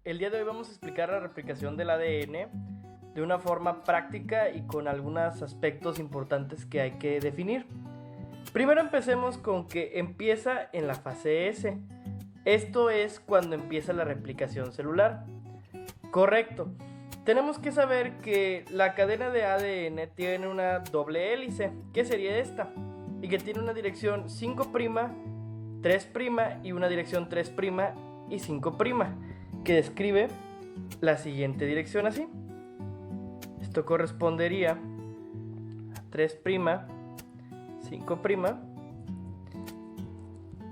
El día de hoy vamos a explicar la replicación del ADN de una forma práctica y con algunos aspectos importantes que hay que definir. Primero empecemos con que empieza en la fase S. Esto es cuando empieza la replicación celular. Correcto. Tenemos que saber que la cadena de ADN tiene una doble hélice, que sería esta, y que tiene una dirección 5', 3' y una dirección 3' y 5', que describe la siguiente dirección así. Esto correspondería a 3', 5',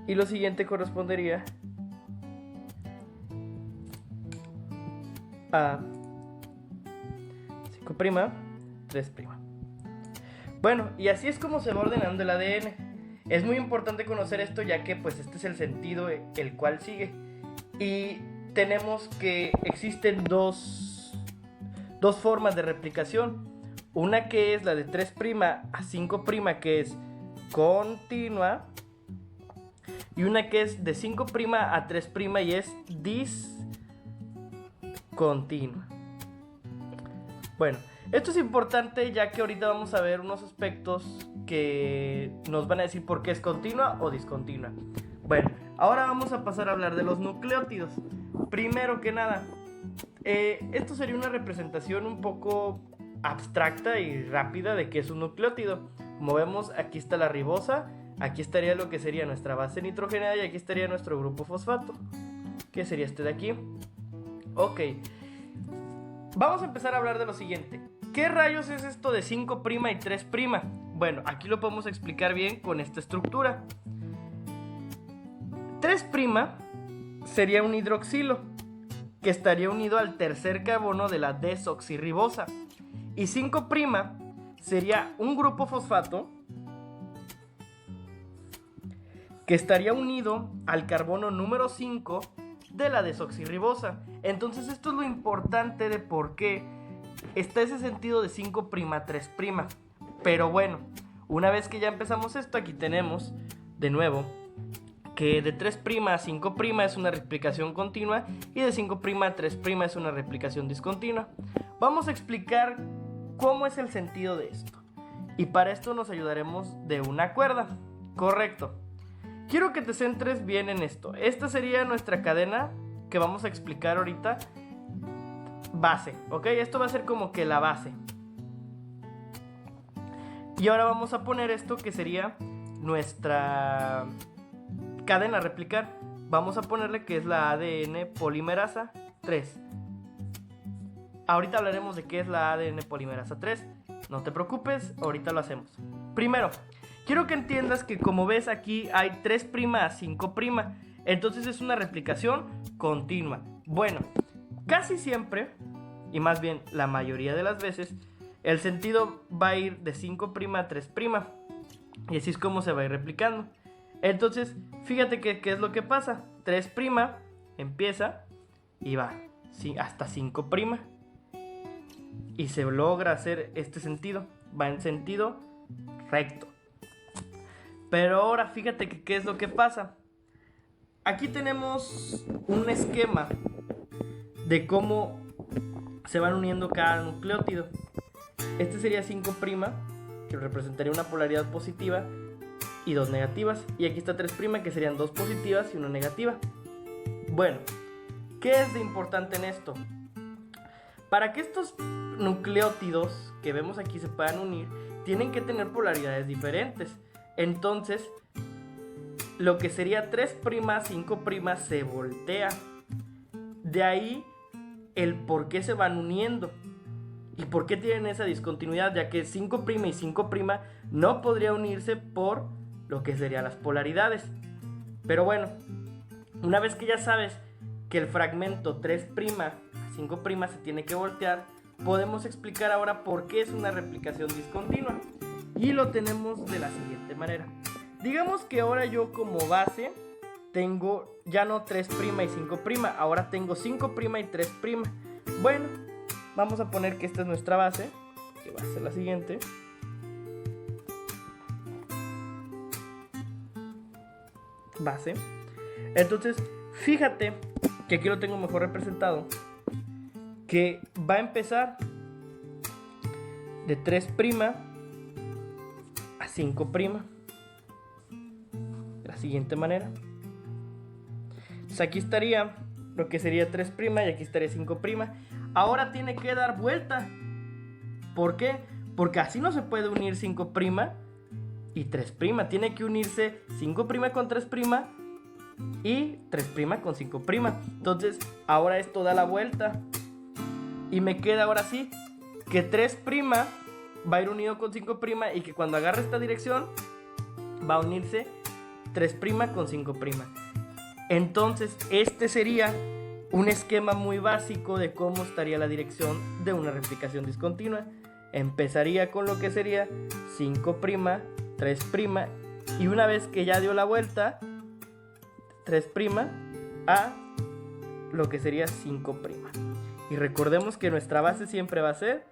y lo siguiente correspondería a 5', 3'. Bueno, y así es como se va ordenando el ADN. Es muy importante conocer esto, ya que pues este es el sentido el cual sigue. Y tenemos que existen dos formas de replicación. Una que es la de 3' a 5', que es continua. Y una que es de 5' a 3' y es discontinua. Bueno, esto es importante ya que ahorita vamos a ver unos aspectos que nos van a decir por qué es continua o discontinua. Bueno, ahora vamos a pasar a hablar de los nucleótidos. Primero que nada, esto sería una representación un poco abstracta y rápida de qué es un nucleótido. Como vemos, aquí está la ribosa, aquí estaría lo que sería nuestra base nitrogenada y aquí estaría nuestro grupo fosfato, que sería este de aquí. Ok, vamos a empezar a hablar de lo siguiente. ¿Qué rayos es esto de 5' y 3'? Bueno, aquí lo podemos explicar bien con esta estructura. 3' sería un hidroxilo que estaría unido al tercer carbono de la desoxirribosa. Y 5' sería un grupo fosfato que estaría unido al carbono número 5 de la desoxirribosa. Entonces esto es lo importante de por qué está ese sentido de 5', 3'. Pero bueno, una vez que ya empezamos esto, aquí tenemos de nuevo que de 3' a 5' es una replicación continua y de 5' a 3' es una replicación discontinua. Vamos a explicar cómo es el sentido de esto. Y para esto nos ayudaremos de una cuerda. Correcto. Quiero que te centres bien en esto. Esta sería nuestra cadena que vamos a explicar ahorita. Base, ¿ok? Esto va a ser como que la base. Y ahora vamos a poner esto que sería nuestra cadena a replicar. Vamos a ponerle que es la ADN polimerasa 3. Ahorita hablaremos de qué es la ADN polimerasa 3. No te preocupes, ahorita lo hacemos. Primero, quiero que entiendas que como ves aquí hay 3' a 5'. Entonces es una replicación continua. Bueno, casi siempre, y más bien la mayoría de las veces, el sentido va a ir de 5' a 3'. Y así es como se va a ir replicando. Entonces, fíjate que qué es lo que pasa. 3' empieza y va hasta 5'. Y se logra hacer este sentido. Va en sentido recto. Pero ahora fíjate que qué es lo que pasa. Aquí tenemos un esquema de cómo se van uniendo cada nucleótido. Este sería 5', que representaría una polaridad positiva y dos negativas. Y aquí está 3', que serían dos positivas y una negativa. Bueno, ¿qué es de importante en esto? Para que estos nucleótidos que vemos aquí se puedan unir, tienen que tener polaridades diferentes. Entonces, lo que sería 3', 5' se voltea. De ahí el por qué se van uniendo y por qué tienen esa discontinuidad, ya que 5' y 5' no podría unirse por lo que serían las polaridades. Pero bueno, una vez que ya sabes que el fragmento 3' a 5' se tiene que voltear, podemos explicar ahora por qué es una replicación discontinua. Y lo tenemos de la siguiente manera. Digamos que ahora yo como base tengo ya no 3' y 5', ahora tengo 5' y 3'. Bueno, vamos a poner que esta es nuestra base, que va a ser la siguiente. Base. Entonces, fíjate que aquí lo tengo mejor representado, que va a empezar de 3' a 5', de la siguiente manera. Entonces aquí estaría lo que sería 3' y aquí estaría 5'. Ahora tiene que dar vuelta. ¿Por qué? Porque así no se puede unir 5' y 3'. Tiene que unirse 5' con 3' y 3' con 5'. Entonces ahora esto da la vuelta y me queda ahora sí que 3' va a ir unido con 5' y que cuando agarre esta dirección va a unirse 3' con 5'. Entonces este sería un esquema muy básico de cómo estaría la dirección de una replicación discontinua. Empezaría con lo que sería 5', 3', y una vez que ya dio la vuelta 3' a lo que sería 5'. Y recordemos que nuestra base siempre va a ser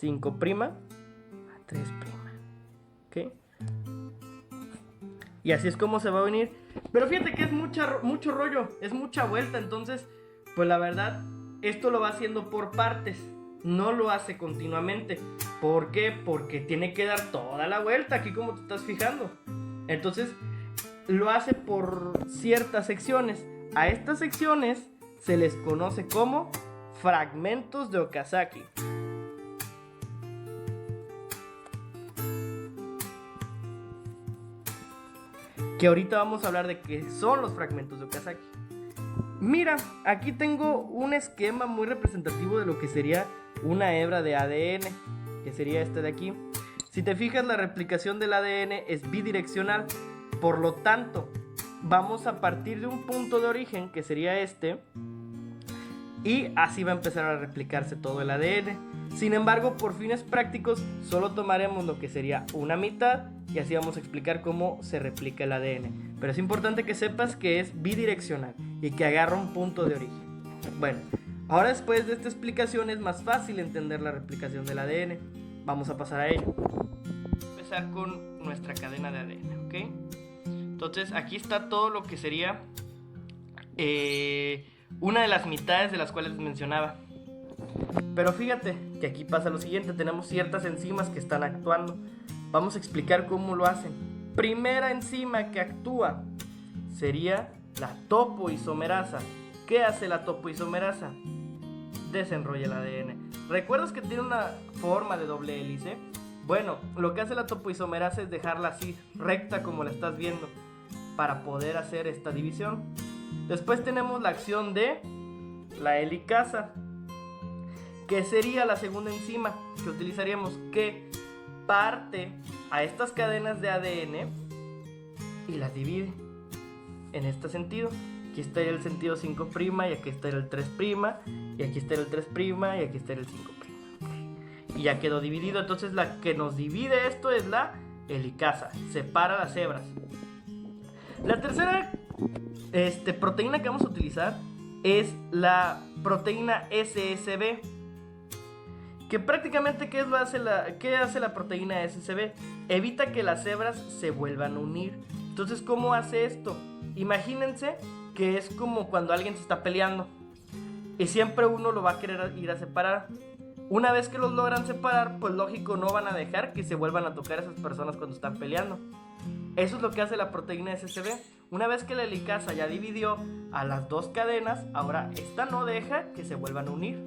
5' a 3'. ¿Ok? Y así es como se va a unir. Pero fíjate que es mucho rollo, es mucha vuelta. Entonces, pues la verdad, esto lo va haciendo por partes. No lo hace continuamente. ¿Por qué? Porque tiene que dar toda la vuelta, aquí como te estás fijando. Entonces, lo hace por ciertas secciones. A estas secciones se les conoce como fragmentos de Okazaki. Que ahorita vamos a hablar de qué son los fragmentos de Okazaki. Mira, aquí tengo un esquema muy representativo de lo que sería una hebra de ADN, que sería este de aquí. Si te fijas, la replicación del ADN es bidireccional, por lo tanto, vamos a partir de un punto de origen, que sería este, y así va a empezar a replicarse todo el ADN. Sin embargo, por fines prácticos, solo tomaremos lo que sería una mitad y así vamos a explicar cómo se replica el ADN. Pero es importante que sepas que es bidireccional y que agarra un punto de origen. Bueno, ahora después de esta explicación es más fácil entender la replicación del ADN. Vamos a pasar a ello. Vamos a empezar con nuestra cadena de ADN, ¿ok? Entonces aquí está todo lo que sería una de las mitades de las cuales les mencionaba. Pero fíjate que aquí pasa lo siguiente, tenemos ciertas enzimas que están actuando. Vamos a explicar cómo lo hacen. Primera enzima que actúa sería la topoisomerasa. ¿Qué hace la topoisomerasa? Desenrolla el ADN. ¿Recuerdas que tiene una forma de doble hélice? Bueno, lo que hace la topoisomerasa es dejarla así, recta como la estás viendo, para poder hacer esta división. Después tenemos la acción de la helicasa, que sería la segunda enzima que utilizaríamos, que parte a estas cadenas de ADN y las divide en este sentido. Aquí estaría el sentido 5' y aquí estaría el 3', y aquí estaría el 3' y aquí estaría el 5'. Y ya quedó dividido. Entonces la que nos divide esto es la helicasa, separa las hebras. La tercera proteína que vamos a utilizar es la proteína SSB. Que prácticamente, ¿qué hace la proteína SSB? Evita que las hebras se vuelvan a unir. Entonces, ¿cómo hace esto? Imagínense que es como cuando alguien se está peleando y siempre uno lo va a querer ir a separar. Una vez que los logran separar, pues lógico, no van a dejar que se vuelvan a tocar a esas personas cuando están peleando. Eso es lo que hace la proteína SSB. Una vez que la helicasa ya dividió a las dos cadenas, ahora esta no deja que se vuelvan a unir,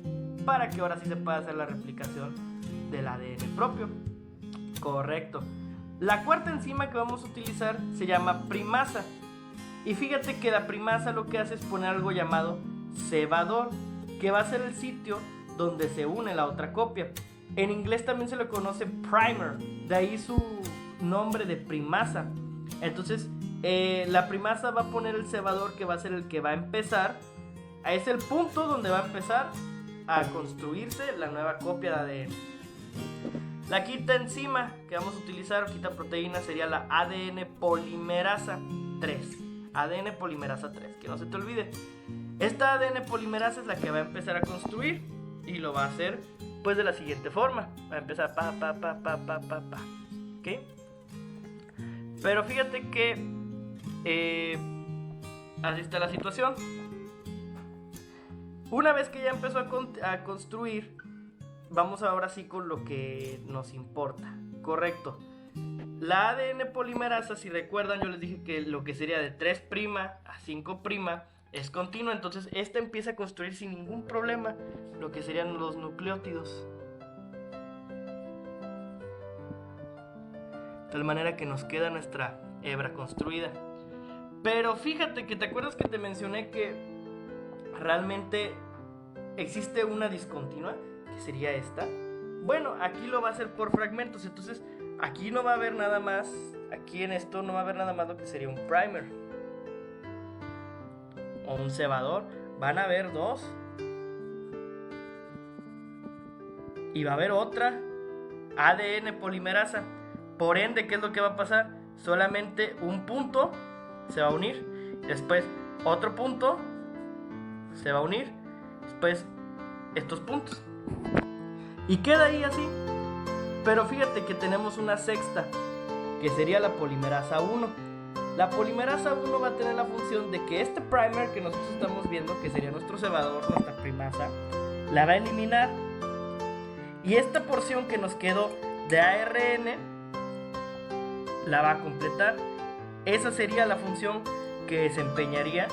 para que ahora sí se pueda hacer la replicación del ADN propio. Correcto. La cuarta enzima que vamos a utilizar se llama primasa. Y fíjate que la primasa lo que hace es poner algo llamado cebador, que va a ser el sitio donde se une la otra copia. En inglés también se le conoce primer, de ahí su nombre de primasa. Entonces la primasa va a poner el cebador, que va a ser el que va a empezar. Es el punto donde va a empezar a construirse la nueva copia de ADN. La quinta enzima que vamos a utilizar, quinta proteína, sería la ADN polimerasa 3. ADN polimerasa 3, que no se te olvide. Esta ADN polimerasa es la que va a empezar a construir y lo va a hacer pues de la siguiente forma. Va a empezar pa. ¿Ok? Pero fíjate que así está la situación. Una vez que ya empezó a construir, vamos ahora sí con lo que nos importa. Correcto. La ADN polimerasa, si recuerdan, yo les dije que lo que sería de 3' a 5' es continua. Entonces esta empieza a construir sin ningún problema lo que serían los nucleótidos. De tal manera que nos queda nuestra hebra construida. Pero fíjate que te acuerdas que te mencioné que realmente existe una discontinua, que sería esta. Bueno, aquí lo va a hacer por fragmentos. Entonces aquí no va a haber nada más. Aquí en esto no va a haber nada más lo que sería un primer o un cebador. Van a haber dos. Y va a haber otra ADN polimerasa. Por ende, ¿qué es lo que va a pasar? Solamente un punto se va a unir. Después otro punto se va a unir. Después estos puntos. Y queda ahí así. Pero fíjate que tenemos una sexta, que sería la polimerasa 1. La polimerasa 1 va a tener la función de que este primer que nosotros estamos viendo, que sería nuestro cebador, nuestra primasa, la va a eliminar. Y esta porción que nos quedó de ARN la va a completar. Esa sería la función que desempeñaría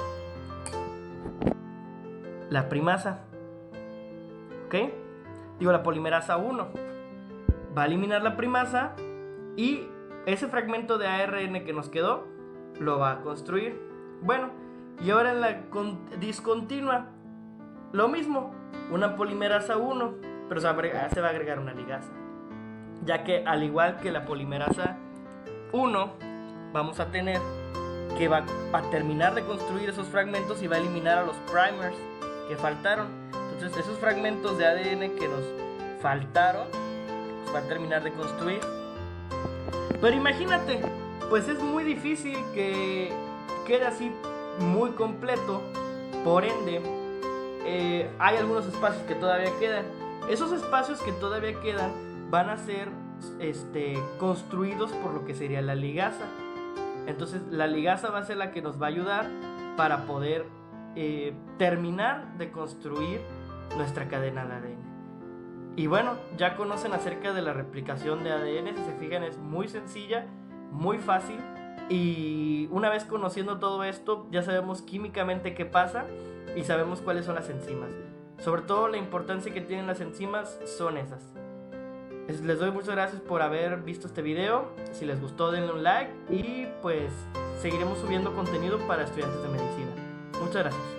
la primasa. ¿Ok? Digo, la polimerasa 1 va a eliminar la primasa y ese fragmento de ARN que nos quedó lo va a construir. Bueno, y ahora en la discontinua lo mismo, una polimerasa 1, pero se va a agregar una ligasa, ya que al igual que la polimerasa 1 vamos a tener que va a terminar de construir esos fragmentos y va a eliminar a los primers que faltaron. Entonces esos fragmentos de ADN que nos faltaron pues va a terminar de construir. Pero imagínate, pues es muy difícil que quede así muy completo. Por ende, hay algunos espacios que todavía quedan. Esos espacios que todavía quedan van a ser construidos por lo que sería la ligasa. Entonces la ligasa va a ser la que nos va a ayudar para poder terminar de construir nuestra cadena de ADN. Y bueno, ya conocen acerca de la replicación de ADN. Si se fijan, es muy sencilla, muy fácil. Y una vez conociendo todo esto, ya sabemos químicamente qué pasa y sabemos cuáles son las enzimas. Sobre todo la importancia que tienen las enzimas son esas. Les doy muchas gracias por haber visto este video. Si les gustó, denle un like y pues seguiremos subiendo contenido para estudiantes de medicina. Muchas gracias.